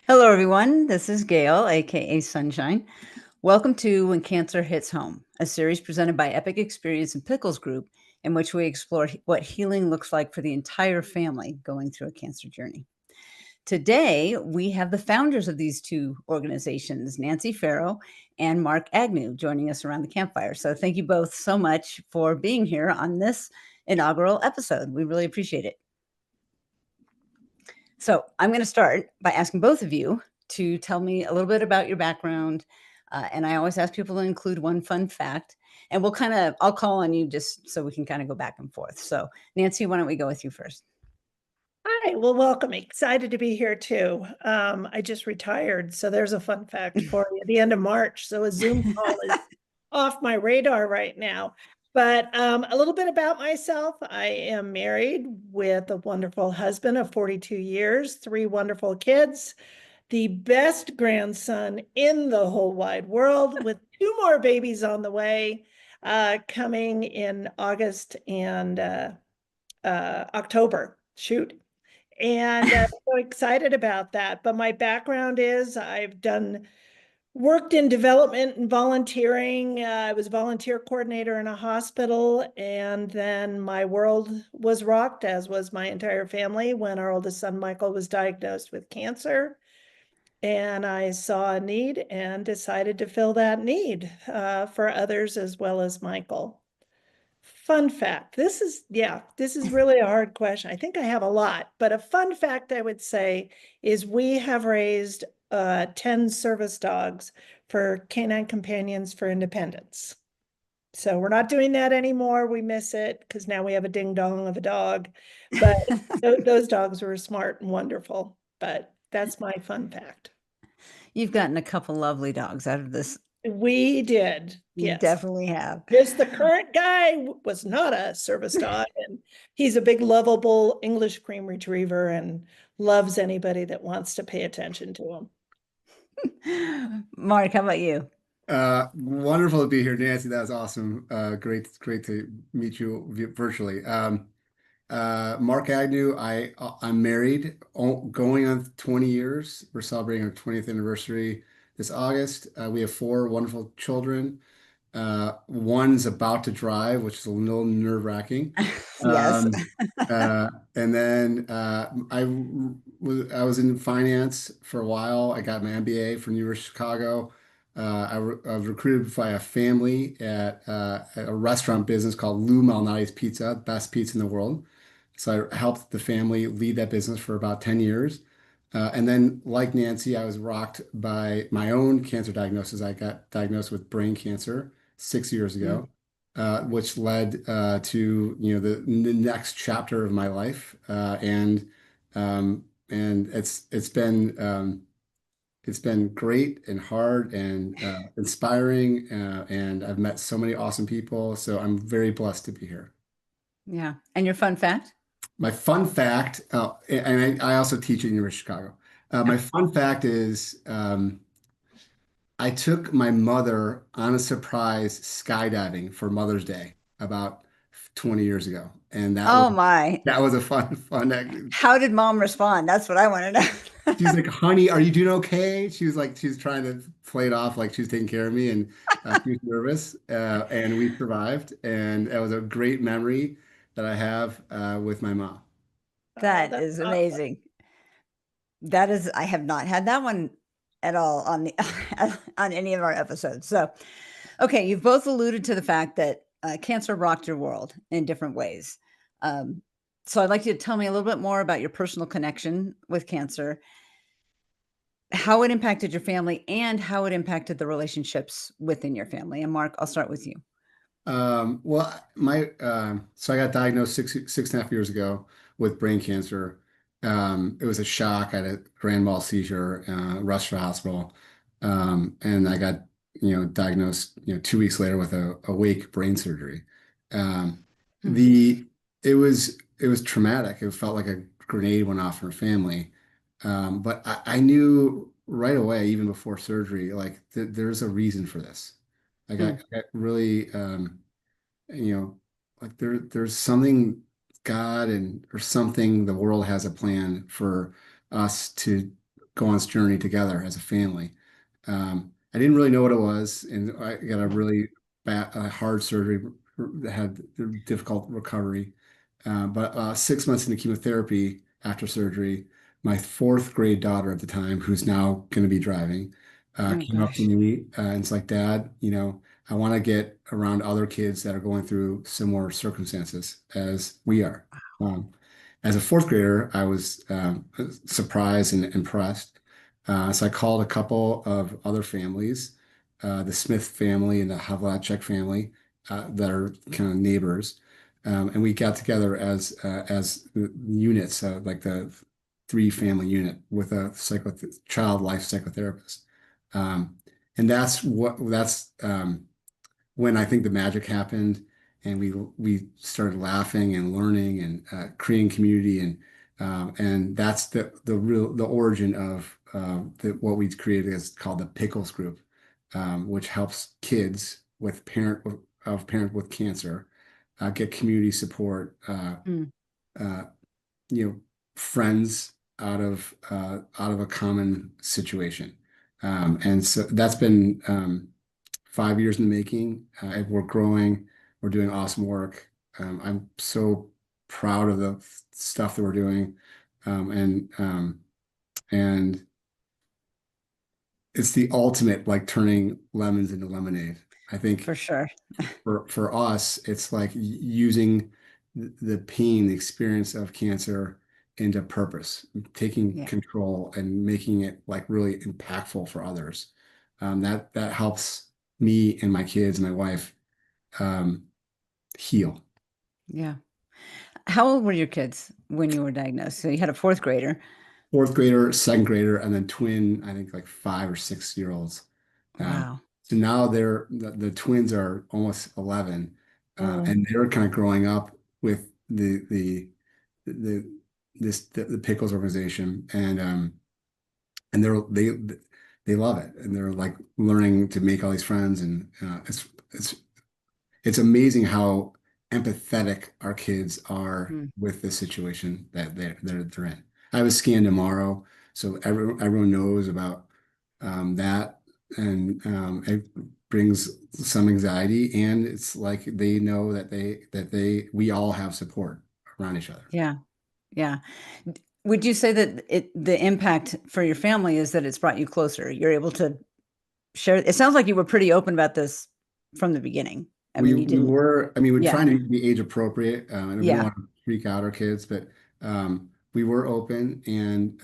Hello, everyone. This is Gail, aka Sunshine. Welcome to When Cancer Hits Home, a series presented by Epic Experience and Pickles Group, in which we explore what healing looks like for the entire family going through a cancer journey. Today, we have the founders of these two organizations, Nancy Ferro and Mark Agnew, joining us around the campfire. So, thank you both so much for being here on this inaugural episode. We really appreciate it. So I'm going to start by asking both of you to tell me a little bit about your background. And I always ask people to include one fun fact. And I'll call on you just so we can kind of go back and forth. So, Nancy, why don't we go with you first? Hi, well, welcome. Excited to be here too. I just retired, so there's a fun fact for you. The end of March, so a Zoom call is off my radar right now. But a little bit about myself. I am married with a wonderful husband of 42 years, three wonderful kids, the best grandson in the whole wide world, with two more babies on the way, coming in August and October. Shoot. And so excited about that. But my background is worked in development and volunteering. I was a volunteer coordinator in a hospital. And then my world was rocked, as was my entire family, when our oldest son, Michael, was diagnosed with cancer. And I saw a need and decided to fill that need for others as well as Michael. Fun fact. This is really a hard question. I think I have a lot, but a fun fact I would say is we have raised 10 service dogs for Canine Companions for Independence. So we're not doing that anymore. We miss it because now we have a ding dong of a dog. But those dogs were smart and wonderful. But that's my fun fact. You've gotten a couple lovely dogs out of this. We did, You yes. definitely have. Just the current guy was not a service dog, and he's a big, lovable English cream retriever and loves anybody that wants to pay attention to him. Mark, how about you? Wonderful to be here, Nancy. That was awesome. Great to meet you virtually. Mark Agnew, I'm married, going on 20 years. We're celebrating our 20th anniversary this August. We have four wonderful children. One's about to drive, which is a little nerve-wracking. Yes. Um, and then I was in finance for a while. I got my MBA from University of Chicago. I was recruited by a family at a restaurant business called Lou Malnati's Pizza, best pizza in the world. So I helped the family lead that business for about 10 years. And then, like Nancy, I was rocked by my own cancer diagnosis. I got diagnosed with brain cancer 6 years Mm. ago, which led to the next chapter of my life. And it's been great and hard and inspiring, and I've met so many awesome people. So I'm very blessed to be here. Yeah. And your fun fact? My fun fact, and I also teach at University of Chicago. My fun fact is I took my mother on a surprise skydiving for Mother's Day about 20 years ago, and Oh, my. that was a fun. How did mom respond? That's what I want to She's know. like, "Honey, are you doing okay?" She was trying to play it off like she was taking care of me, and she was nervous, and we survived, and it was a great memory that I have with my mom. Oh, That that's is awesome. amazing. That is I have not had that one at all on the on any of our episodes. So, okay, you've both alluded to the fact that cancer rocked your world in different ways. Um, so, I'd like you to tell me a little bit more about your personal connection with cancer, how it impacted your family, and how it impacted the relationships within your family. And Mark, I'll start with you. So I got diagnosed six and a half years ago with brain cancer. It was a shock. I had a grand mal seizure, rushed to the hospital, and I got diagnosed 2 weeks later with a awake brain surgery. Um, Hmm. the it was traumatic. It felt like a grenade went off in our family. But I knew right away, even before surgery, like there's a reason for this. Hmm. I got really, you know, like there's something God and or something the world has a plan for us to go on this journey together as a family. I didn't really know what it was, and I got a really hard surgery that had difficult recovery. But 6 months into chemotherapy after surgery, my fourth grade daughter at the time, who's now going to be driving, Oh came up to gosh. me and it's like, Dad, I want to get around other kids that are going through similar circumstances as we are. Um, as a fourth grader, I was surprised and impressed. So I called a couple of other families, the Smith family and the Havlacek family, that are kind of neighbors. And we got together as units, like the three family unit with a child life psychotherapist. Um, and that's when I think the magic happened, and we started laughing and learning and creating community, and that's the origin of what we created is called the Pickles Group, which helps kids with parent with cancer get community support, Mm, uh, you know, friends out of a common situation. And so that's been 5 years in the making. We're growing. We're doing awesome work. I'm so proud of the stuff that we're doing, and it's the ultimate like turning lemons into lemonade. I think for sure. for us, it's like using the pain, the experience of cancer into purpose, taking Yeah. control and making it like really impactful for others. That helps me and my kids and my wife um, heal. Yeah. How old were your kids when you were diagnosed? So you had a fourth grader. Fourth grader, second grader, and then twin, I think like 5 or 6 year olds. Um, Wow. so now the twins are almost 11, Mm. and they're kind of growing up with the the Pickles organization, and they love it, and they're like learning to make all these friends, and it's it's amazing how empathetic our kids are Mm, with the situation that they're in. I have a scan tomorrow, so everyone knows about that, and it brings some anxiety, and it's like they know that we all have support around each other. yeah. Yeah. Would you say that the impact for your family is that it's brought you closer? You're able to share it sounds like you were pretty open about this from the beginning. I mean, you We didn't. were, I mean, we're Yeah. trying to be age appropriate, and we don't Yeah. want to freak out our kids, but we were open, and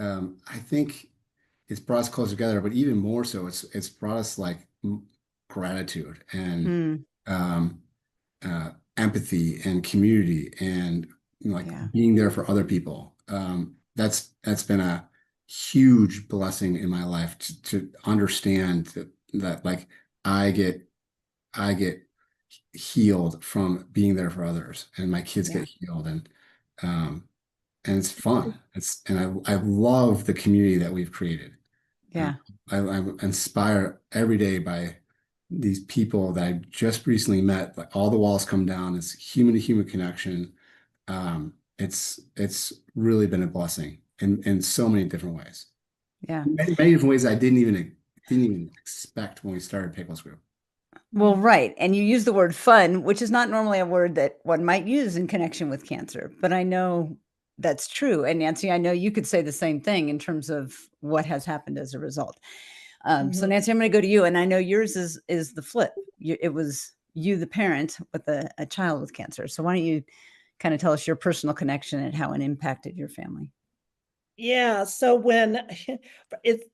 I think it's brought us closer together. But even more so, it's brought us like gratitude and Mm, um, empathy and community, and like yeah. being there for other people. That's been a huge blessing in my life to understand that like I get I get healed from being there for others, and my kids Yeah. get healed, um, and it's fun. I love the community that we've created. Uh, Yeah. I'm inspired every day by these people that I just recently met. Like all the walls come down. It's human to human connection. It's really been a blessing in so many different ways. Yeah. Many different ways I didn't even expect when we started Pickles Group. Well, right. And you use the word fun, which is not normally a word that one might use in connection with cancer, but I know that's true. And Nancy, I know you could say the same thing in terms of what has happened as a result. So Mhm. Nancy, I'm going to go to you, and I know yours is the flip. It was you, the parent, with a child with cancer. So why don't you kind of tell us your personal connection and how it impacted your family? Yeah, so when it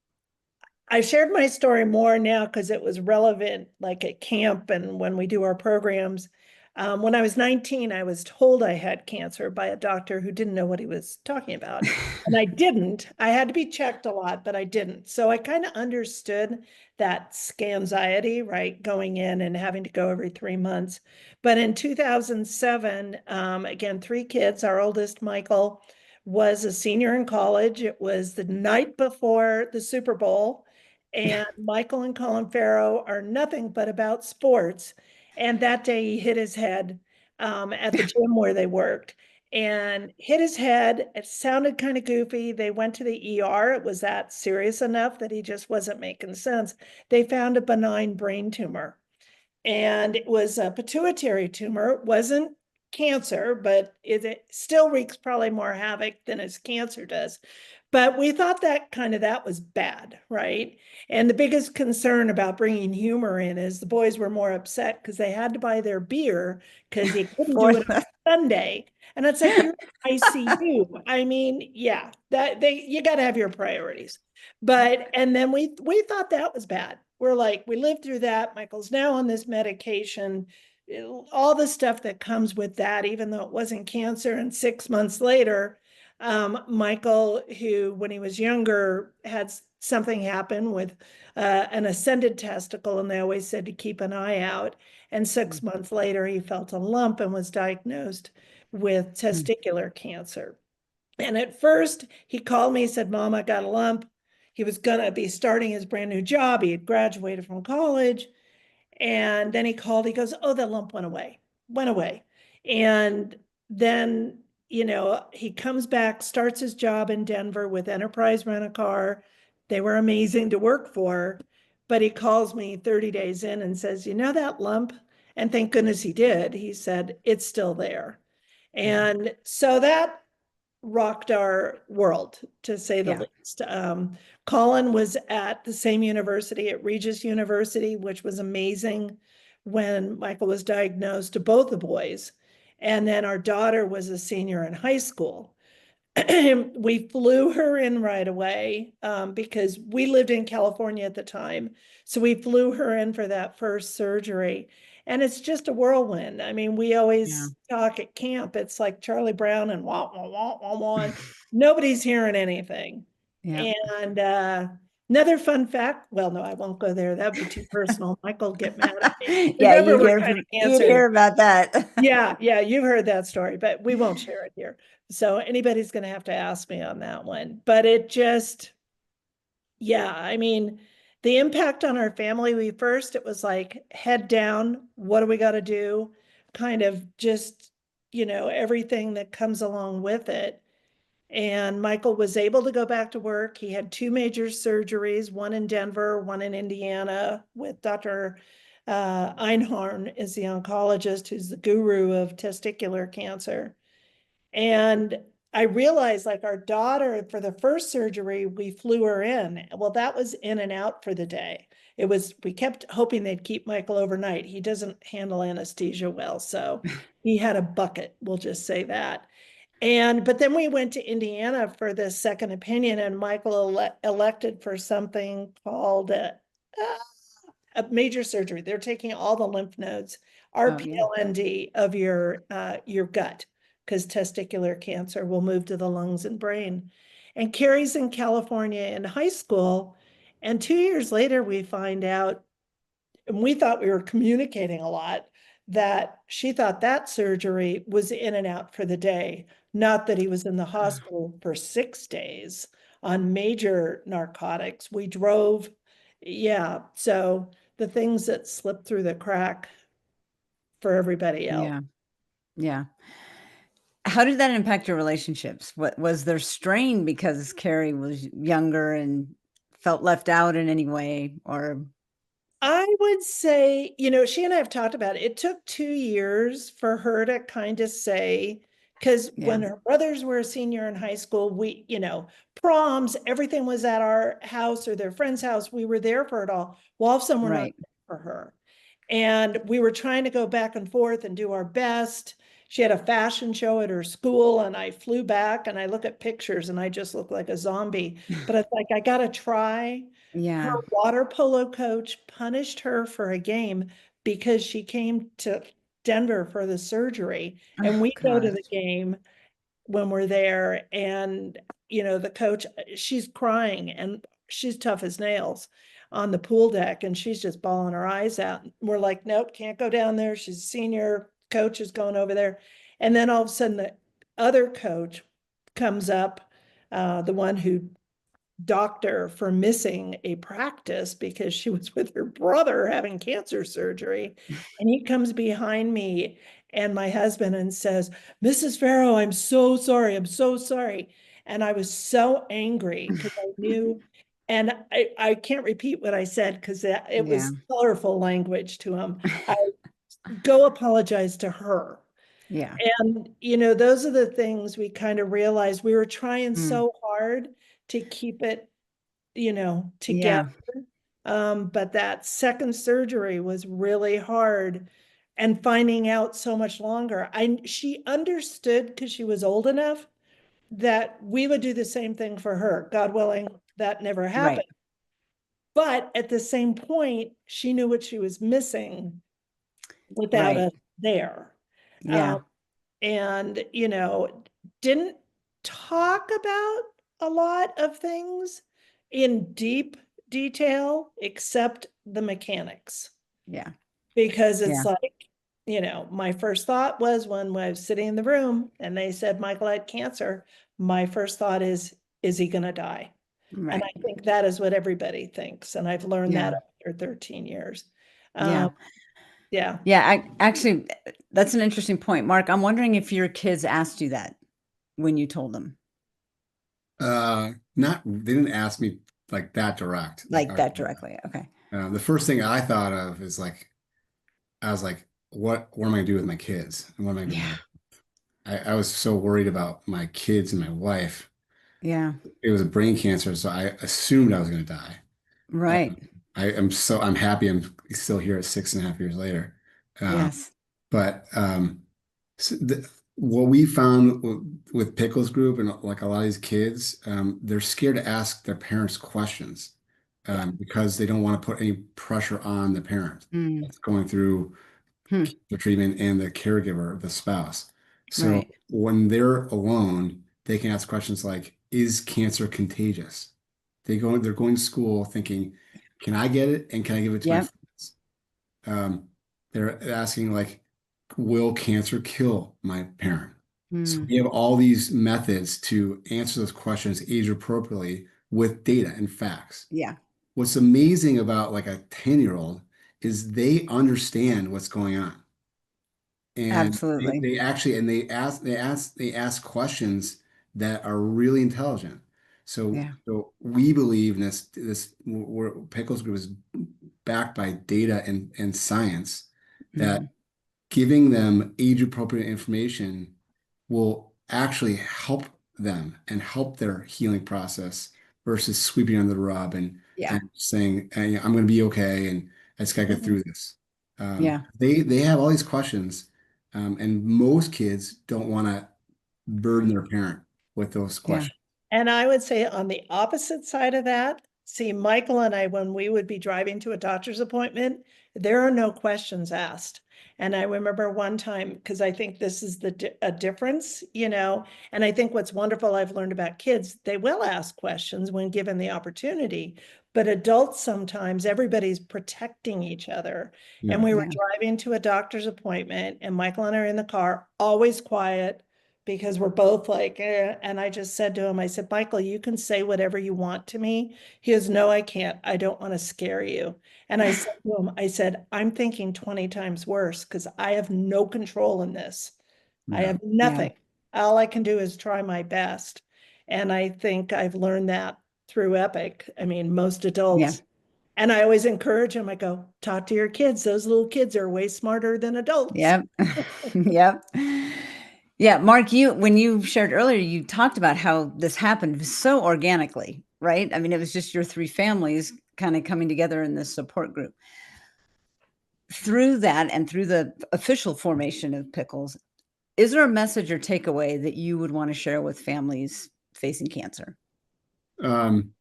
I shared my story more now because it was relevant, like at camp and when we do our programs. When I was 19, I was told I had cancer by a doctor who didn't know what he was talking about. And I didn't. I had to be checked a lot, but I didn't. So I kind of understood that scanxiety, right? Going in and having to go every 3 months. But in 2007, again, three kids, our oldest, Michael, was a senior in college. It was the night before the Super Bowl, and Michael and Colin Farrow are nothing but about sports. And that day he hit his head at the gym where they worked. and hit his head. It sounded kind of goofy. They went to the ER. It was that serious enough that he just wasn't making sense. They found a benign brain tumor, and it was a pituitary tumor. It wasn't cancer, but it still wreaks probably more havoc than his cancer does. But we thought that was bad, right? And the biggest concern about bringing humor in is the boys were more upset because they had to buy their beer because you couldn't For do it the on Sunday. And it's like, you're in ICU. I mean, yeah, you got to have your priorities. But and then we thought that was bad. We're like, we lived through that. Michael's now on this medication, all the stuff that comes with that, even though it wasn't cancer. And 6 months later, Michael, who when he was younger had something happen with an ascended testicle, and they always said to keep an eye out. And 6 months later, he felt a lump and was diagnosed with testicular cancer. And at first, he called me, said, Mom, I got a lump. He was going to be starting his brand new job. He had graduated from college. And then he called, he goes, oh, the lump went away. And then, he comes back, starts his job in Denver with Enterprise Rent-A-Car. They were amazing to work for. But he calls me 30 days in and says, you know that lump? And thank goodness he did. He said, it's still there. And so that rocked our world, to say the Yeah. least. Colin was at the same university, at Regis University, which was amazing when Michael was diagnosed, to both the boys. And then our daughter was a senior in high school. We flew her in right away because we lived in California at the time. So we flew her in for that first surgery. And it's just a whirlwind. I mean, we Yeah. always talk at camp. It's like Charlie Brown and wah, wah, wah, wah, wah. Nobody's hearing anything. Yeah. And another fun fact, well, no, I won't go there. That'd be too personal. Michael would get mad at me. Yeah, Remember, we're kind of you'd cancer. hear about that. Yeah, you've heard that story, but we won't share it here. So anybody's going to have to ask me on that one. But it just, yeah, I mean, the impact on our family, it was like head down, what do we got to do? Kind of just, everything that comes along with it. And Michael was able to go back to work. He had two major surgeries, one in Denver, one in Indiana, with Dr. Einhorn is the oncologist who's the guru of testicular cancer. And I realized, like, our daughter, for the first surgery, we flew her in. Well, that was in and out for the day. We kept hoping they'd keep Michael overnight. He doesn't handle anesthesia well, so he had a bucket, we'll just say that. But then we went to Indiana for this second opinion, and Michael elected for something called a major surgery. They're taking all the lymph nodes, Oh, yeah. RPLND, of your gut, because testicular cancer will move to the lungs and brain. And Carrie's in California in high school, and 2 years later we find out, and we thought we were communicating a lot, that she thought that surgery was in and out for the day, not that he was in the hospital for 6 days on major narcotics. We drove, yeah. So the things that slipped through the crack for everybody else. Yeah. Yeah. How did that impact your relationships? What was there strain because Carrie was younger and felt left out in any way? Or I would say, she and I have talked about it. It took 2 years for her to kind of say, because yeah, when her brothers were a senior in high school, proms, everything was at our house or their friend's house. We were there for it all. Well, all of a sudden, we're not right. there for her. And we were trying to go back and forth and do our best. She had a fashion show at her school, and I flew back and I look at pictures and I just look like a zombie. But it's like, I got to try. Her Yeah. water polo coach punished her for a game because she came to Denver for the surgery. And Oh we go to gosh. the game when we're there, and the coach, she's crying and she's tough as nails on the pool deck, and she's just bawling her eyes out. We're like, nope, can't go down there. She's a senior, coach is going over there. And then all of a sudden the other coach comes up, the one who doctor for missing a practice because she was with her brother having cancer surgery. And he comes behind me and my husband and says, Mrs. Farrow, I'm so sorry. I'm so sorry. And I was so angry because I knew, and I can't repeat what I said because it Yeah. was colorful language to him. I go apologize to her. Yeah. And, those are the things we kind of realized we were trying Mm. so hard to keep it, together. Yeah. But that second surgery was really hard and finding out so much longer. She understood because she was old enough that we would do the same thing for her. God willing, that never happened. Right. But at the same point, she knew what she was missing without Right. us there. Yeah. Um, and didn't talk about a lot of things in deep detail except the mechanics, Yeah. because it's Yeah. like, my first thought was when I was sitting in the room and they said Michael had cancer, my first thought is he going to die? And Right. I think that is what everybody thinks, and I've learned Yeah. that after 13 years. Yeah. Yeah. Yeah. Actually, that's an interesting point, Mark. I'm wondering if your kids asked you that when you told them Not they didn't ask me like that direct. like that directly. Okay. The first thing I thought of is like I was like, what am I gonna do with my kids? And what am I gonna Yeah. do? I was so worried about my kids and my wife. Yeah. It was a brain cancer, so I assumed I was gonna die. Uh, Right. I'm happy I'm still here at 6.5 years later. Um, Yes. but so what we found with Pickles Group and like a lot of these kids, they're scared to ask their parents questions Yeah. because they don't want to put any pressure on the parent Mm. that's going through Hmm. the treatment and the caregiver, the spouse. So Right. when they're alone, they can ask questions like, "Is cancer contagious?" They're going to school thinking, "Can I get it and can I give it to my Yep. friends?" They're asking like, "Will cancer kill my parent?" So Mm. we have all these methods to answer those questions age appropriately with data and facts. Yeah. What's amazing about like a 10-year-old is they understand what's going on. And Absolutely. they actually and they ask questions that are really intelligent. Yeah. So we believe in this Pickles Group is backed by data and science that Hmm. giving them age appropriate information will actually help them and help their healing process versus sweeping under the rug Yeah. and saying, "Hey, I'm going to be okay and I just got to get Mhm. through this." Yeah. They have all these questions, and most kids don't want to burden their parent with those Yeah. questions. And I would say on the opposite side of that, see, Michael and I, when we would be driving to a doctor's appointment, there are no questions asked. And I remember one time, because I think this is a difference, and I think what's wonderful I've learned about kids, they will ask questions when given the opportunity. But adults, sometimes everybody's protecting each other. And Yeah. we were Yeah. driving to a doctor's appointment, and Michael and I are in the car, always quiet, because we're both like, and I just said to him, I said, Michael, you can say whatever you want to me. He goes, no, I can't. I don't want to scare you. And I said to him, I said, I'm thinking 20 times worse because I have no control in this. I Yeah. have Yeah. nothing. All I can do is try my best. And I think I've learned that through Epic. I mean, most Yeah. adults, and I always encourage them, I go, talk to your kids. Those little kids are way smarter than adults. Yep. Yep. Yeah, Mark, when you shared earlier, you talked about how this happened so organically, right? I mean, it was just your three families kind of coming together in this support group. Through that and through the official formation of Pickles, is there a message or takeaway that you would want to share with families facing cancer? Um,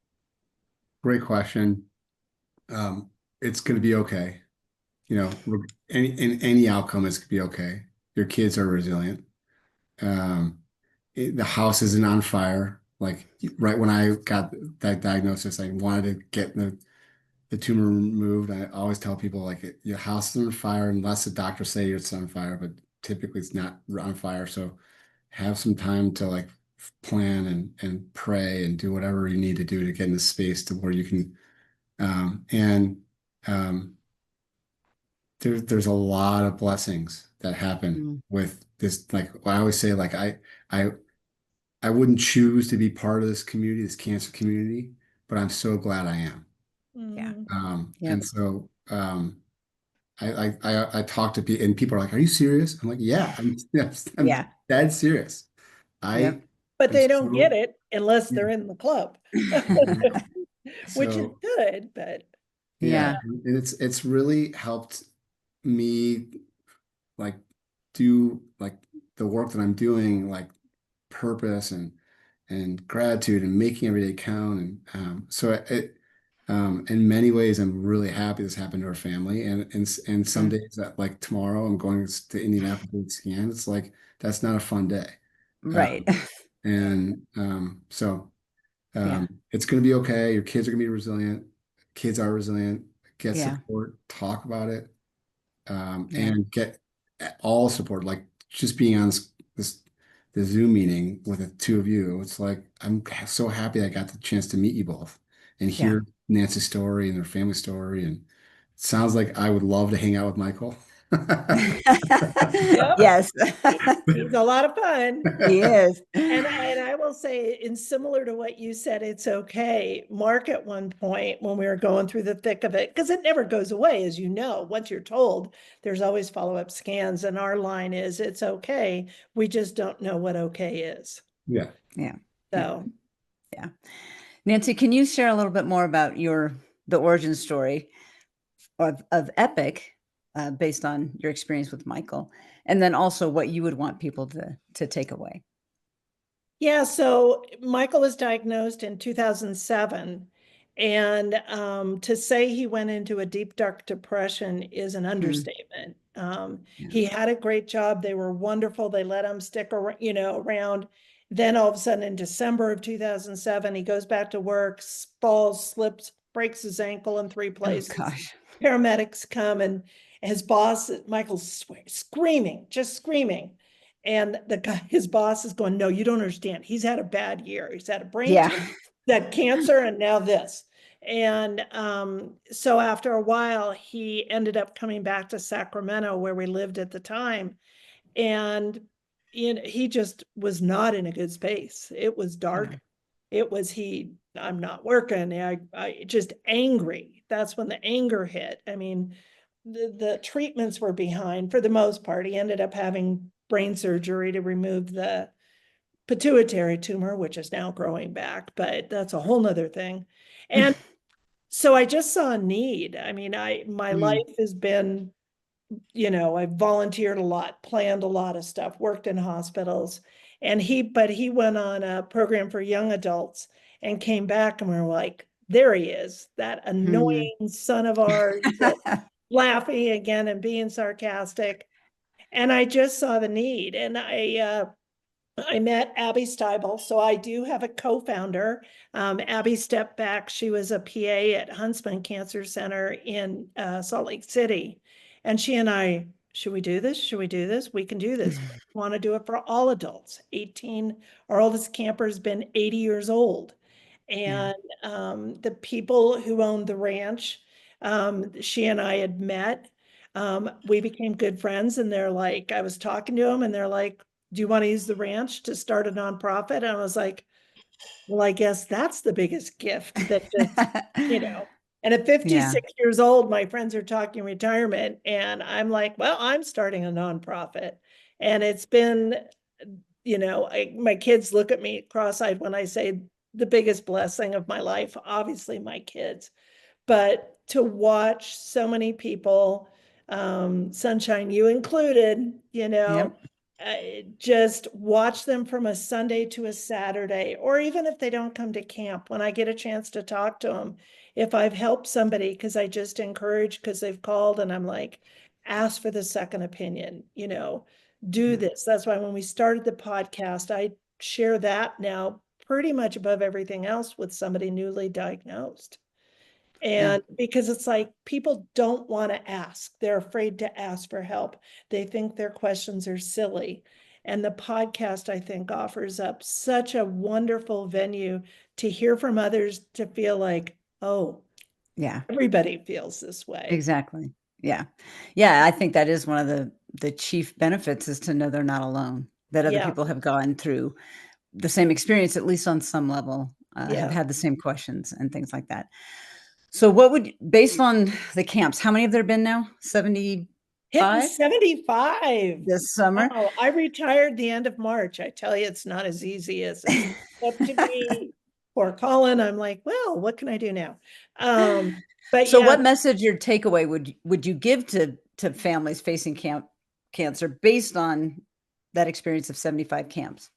Great question. It's going to be okay. In any outcome is going to be okay. Your kids are resilient. Um, the house isn't on fire. Like right when I got that diagnosis, I wanted to get the tumor removed. I always tell people like your house is on fire unless the doctor say it's on fire, but typically it's not on fire. So have some time to like plan and pray and do whatever you need to do to get in the space to where you can and there's a lot of blessings that happen Mm. with this. Like I always say, like I I wouldn't choose to be part of this community, this cancer community, but I'm so glad I am. Yeah. Mhm. Yep. And so I talk to people and people are like, "Are you serious?" I'm like, "Yeah, I'm Yeah. dead serious." I Yep. But am they don't get so it unless yeah. they're in the club, which is So good, but yeah, Yeah. and it's really helped me like do like the work that I'm doing, like purpose and gratitude and making every day count. And so in many ways, I'm really happy this happened to our family. And some Mm. days that like tomorrow, I'm going to Indianapolis to scan. It's like that's not a fun day. Right. Um, so Yeah. it's going to be okay. Your kids are going to be resilient. Kids are resilient. Get Yeah. support. Talk about it Yeah. and get all support. Like just being on this the Zoom meeting with the two of you, it's like I'm so happy I got the chance to meet you both and Yeah. hear Nancy's story and their family story. And it sounds like I would love to hang out with Michael. yep, Yes. he's a lot of fun. He is. And I will say, in similar to what you said, it's okay. Mark at one point when we were going through the thick of it, because it never goes away, as you know. Once you're told, there's always follow-up scans, and our line is, it's okay. We just don't know what okay is. Yeah. Yeah. Yeah. So Yeah. Nancy, can you share a little bit more about the origin story of Epic, based on your experience with Michael, and then also what you would want people to take away? yeah, so Michael was diagnosed in 2007. And to say he went into a deep, dark depression is an Mm. understatement. Yeah. He had a great job. They were wonderful. They let him stick around, around. Then all of a sudden in December of 2007, he goes back to work, falls, slips, breaks his ankle in 3 places. Oh gosh. Paramedics come and his boss, Michael's screaming, just screaming. And the guy, his boss is going, no, you don't understand. He's had a bad year. He's had a brain Yeah. tumor, that cancer, and now this. And so after a while, he ended up coming back to Sacramento, where we lived at the time. And he just was not in a good space. It was Yeah. dark. I'm not working. I just angry. That's when the anger hit. I mean, the treatments were behind for the most part. He ended up having brain surgery to remove the pituitary tumor, which is now growing back, but that's a whole nother thing. And so I just saw a need. I mean, my Mm. life has been, I volunteered a lot, planned a lot of stuff, worked in hospitals. But he went on a program for young adults and came back, and we were like, there he is, that Mm. annoying son of ours that laughing again and being sarcastic. And I just saw the need. And I met Abby Steibel, so I do have a co-founder. Abby stepped back. She was a PA at Huntsman Cancer Center in Salt Lake City. And she and I, should we do this? Should we do this? We can do this. But we want to do it for all adults. 18, our oldest camper's been 80 years old. Yeah. And the people who owned the ranch, she and I had met. We became good friends, and they're like, I was talking to them, and they're like, do you want to use the ranch to start a nonprofit? And I was like, well, I guess that's the biggest gift that just, and at Yeah. 56 years old, my friends are talking retirement. And I'm like, well, I'm starting a nonprofit. And it's been, my kids look at me cross-eyed when I say the biggest blessing of my life, obviously my kids, but to watch so many people, Sunshine, you included, Yep. just watch them from a Sunday to a Saturday, or even if they don't come to camp, when I get a chance to talk to them, if I've helped somebody, because I just encourage, because they've called and I'm like, ask for the second opinion, do Yeah. this. That's why when we started the podcast, I share that now pretty much above everything else with somebody newly diagnosed. Yeah. And because it's like people don't want to ask, they're afraid to ask for help. They think their questions are silly. And the podcast, I think, offers up such a wonderful venue to hear from others, to feel like, oh, Yeah, everybody feels this way. exactly. Yeah. Yeah, I think that is one of the chief benefits, is to know they're not alone, that other Yeah, people have gone through the same experience, at least on some level, have yeah. had the same questions and things like that. So what would, based on the camps, how many have there been now? 75 Hitting 75. this summer? Wow, I retired the end of March. I tell you, it's not as easy as it's up to be. Poor Colin, I'm like, well, what can I do now? But So yeah, what message or takeaway would you give to families facing cancer based on that experience of 75 camps?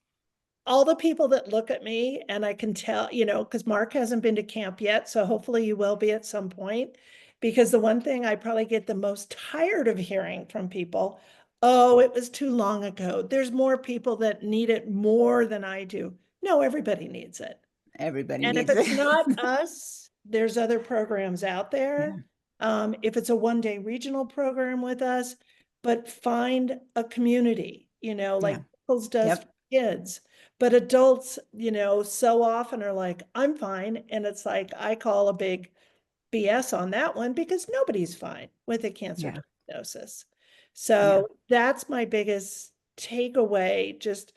all the people that look at me, and I can tell, because Mark hasn't been to camp yet, so hopefully you will be at some point. Because the one thing I probably get the most tired of hearing from people, oh, it was too long ago. There's more people that need it more than I do. No, everybody needs it. Everybody And if needs it's it. not us, there's other programs out Yeah, there. If it's a one-day regional program with us, but find a community, yeah, like Pickles does for yep, kids. But adults, so often are like, I'm fine. And it's like, I call a big BS on that one, because nobody's fine with a cancer yeah, diagnosis. yeah, So that's my biggest takeaway. Just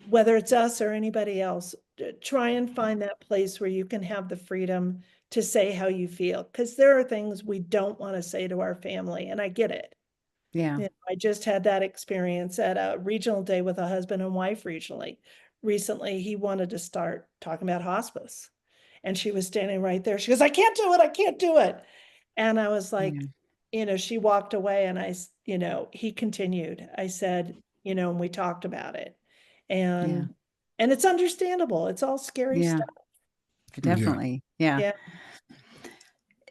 whether it's us or anybody else, try and find that place where you can have the freedom to say how you feel. Because there are things we don't want to say to our family, and I get it. yeah, I just had that experience at a regional day with a husband and wife recently. He wanted to start talking about hospice. And she was standing right there. She goes, I can't do it. I can't do it. And I was like, yeah, she walked away, and he continued. I said, and we talked about it. yeah, And it's understandable. It's all scary yeah, stuff. Yeah. definitely. Yeah. Yeah.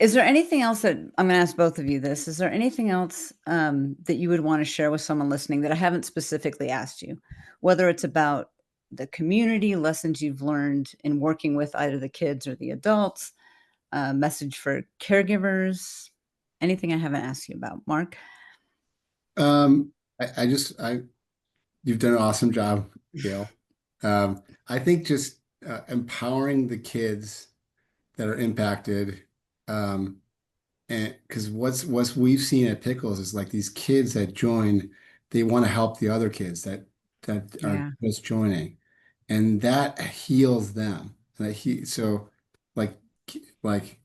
Is there anything else that I'm gonna ask both of you this? Is there anything else that you would want to share with someone listening that I haven't specifically asked you? Whether it's about the community, lessons you've learned in working with either the kids or the adults, message for caregivers, anything I haven't asked you about, Mark? Um, I you've done an awesome job, Gail. I think just empowering the kids that are impacted, um, and because what's we've seen at Pickles is like these kids that join, they want to help the other kids that are Yeah, just joining, and that heals them. So like like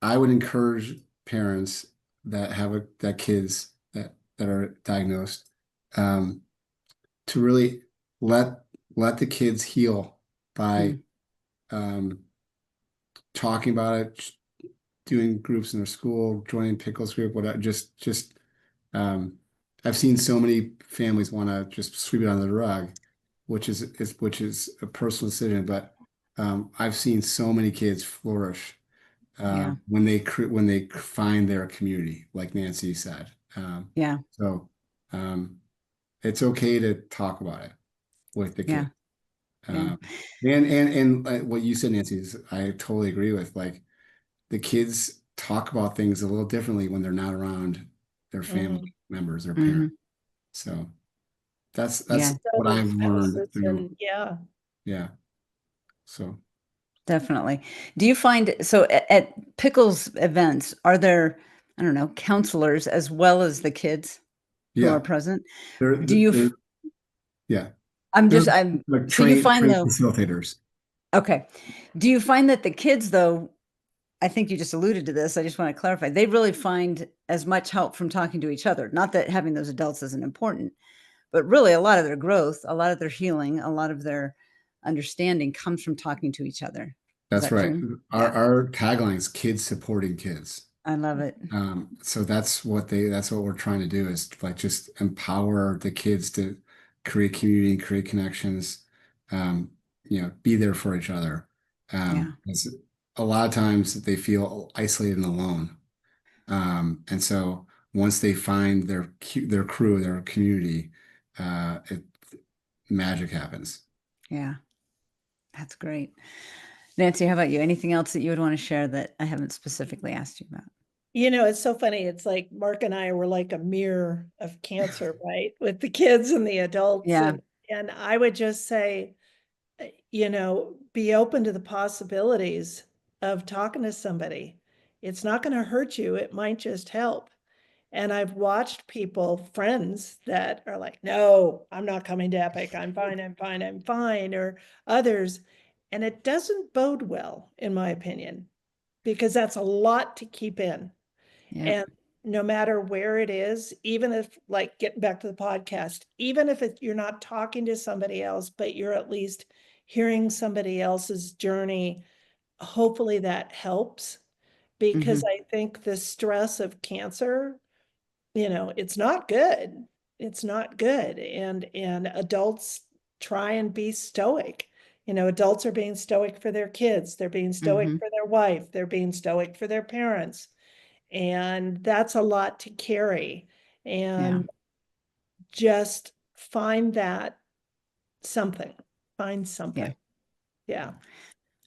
I would encourage parents that have that kids that are diagnosed, um, to really let let the kids heal by mm, um, talking about it, doing groups in their school, joining Pickles group, whatever. Just um, I've seen so many families want to just sweep it under the rug, which is a personal decision. But I've seen so many kids flourish yeah, when they find their community, like Nancy said. yeah, So um, it's okay to talk about it with the yeah, kid. yeah, Um, and what you said, Nancy, is I totally agree with. Like the kids talk about things a little differently when they're not around their Mm. family members, their parents. hmm, So that's yeah, what Other I've learned spouses, through. and yeah. Yeah. So definitely. Do you find, so at Pickles events, are there, I don't know, counselors as well as the kids who are yeah, present? Do you, they're yeah, they're I'm, like so you find trained though, facilitators. okay. Do you find that the kids though, I think you just alluded to this, I just want to clarify, they really find as much help from talking to each other. Not that having those adults isn't important, but really a lot of their growth, a lot of their healing, a lot of their understanding comes from talking to each other. Is That's that right. true? Our Yeah. our tagline is kids supporting kids. I love it. So that's what we're trying to do is like just empower the kids to create community, create connections, um, be there for each other. Yeah. 'Cause a lot of times they feel isolated and alone. And so once they find their crew, their community, magic happens. Yeah. That's great. Nancy, how about you? Anything else that you would want to share that I haven't specifically asked you about? It's so funny. It's like Mark and I were like a mirror of cancer, right? With the kids and the adults. Yeah. And I would just say, be open to the possibilities of talking to somebody. It's not going to hurt you. It might just help. And I've watched people, friends that are like, no, I'm not coming to Epic. I'm fine. I'm fine. I'm fine. Or others. And it doesn't bode well, in my opinion, because that's a lot to keep in. Yeah. And no matter where it is, even if, like, getting back to the podcast, even if you're not talking to somebody else, but you're at least hearing somebody else's journey, hopefully that helps. Because Hmm. I think the stress of cancer, it's not good. It's not good. And adults try and be stoic. Adults are being stoic for their kids. They're being stoic Hmm. for their wife. They're being stoic for their parents. And that's a lot to carry. Yeah. And just find that something. Find Yeah. something. Yeah.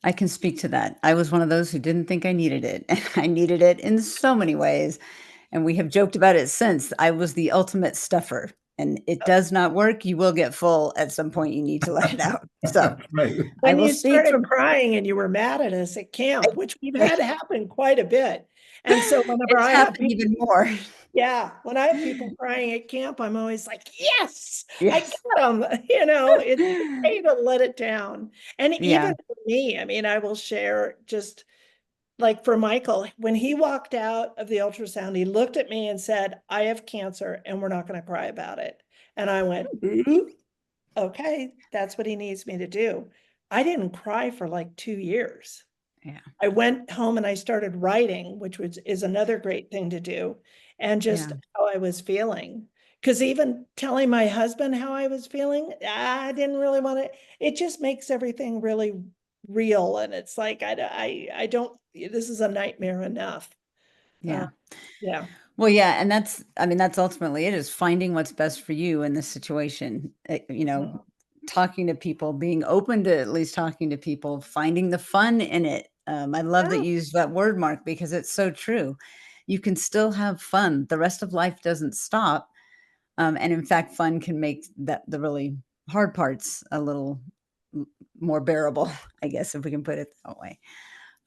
I can speak to that. I was one of those who didn't think I needed it. And I needed it in so many ways. And we have joked about it since. I was the ultimate stuffer. And it does not work. You will get full at some point. You need to let it out. So Right. I When will you speak started from crying and you were mad at us at camp, which we've had happen quite a bit. And so whenever it's I have happened people, even more. yeah, when I have people crying at camp, I'm always like, yes, I Yes. got them. It's okay to let it down. And Yeah. even for me, I mean, I will share just like for Michael, when he walked out of the ultrasound, he looked at me and said, I have cancer and we're not going to cry about it. And I went, "Ooh, okay, that's what he needs me to do." I didn't cry for like 2 years. Yeah. I went home and I started writing, which is another great thing to do, and Yeah. just how I was feeling. Because even telling my husband how I was feeling, I didn't really want to. It just makes everything really real, and it's like I don't. This is a nightmare enough. Uh, Yeah. yeah. Well, yeah, and I mean, that's ultimately it is finding what's best for you in this situation. Talking to people, being open to at least talking to people, finding the fun in it. I love that Yeah. you use that word, Mark, because it's so true. You can still have fun. The rest of life doesn't stop. And in fact, fun can make the really hard parts a little more bearable, I guess, if we can put it that way.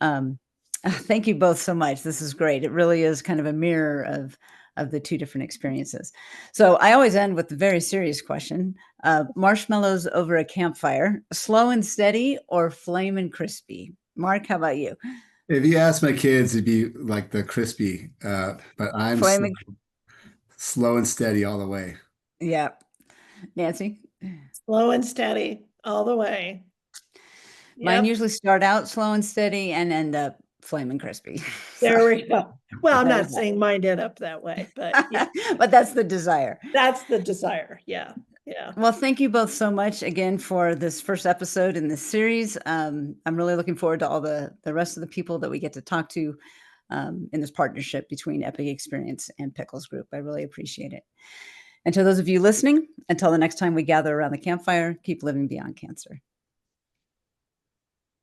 Um, thank you both so much. This is great. It really is kind of a mirror of the two different experiences. So I always end with the very serious question: marshmallows over a campfire, slow and steady, or flame and crispy? Mark, how about you? If you ask my kids, it'd be like the crispy, but I'm Flame and slow and steady all the way. yeah, Nancy. Slow and steady all the way. Mine Yep. usually start out slow and steady and end up flame and crispy. So There we go. Well, I'm there's not saying mine end up that way, but yeah, that. But that's the desire. that's the desire. Yeah. Yeah. Well, thank you both so much again for this first episode in this series. I'm really looking forward to all the rest of the people that we get to talk to in this partnership between Epic Experience and Pickles Group. I really appreciate it. And to those of you listening, until the next time we gather around the campfire, keep living beyond cancer.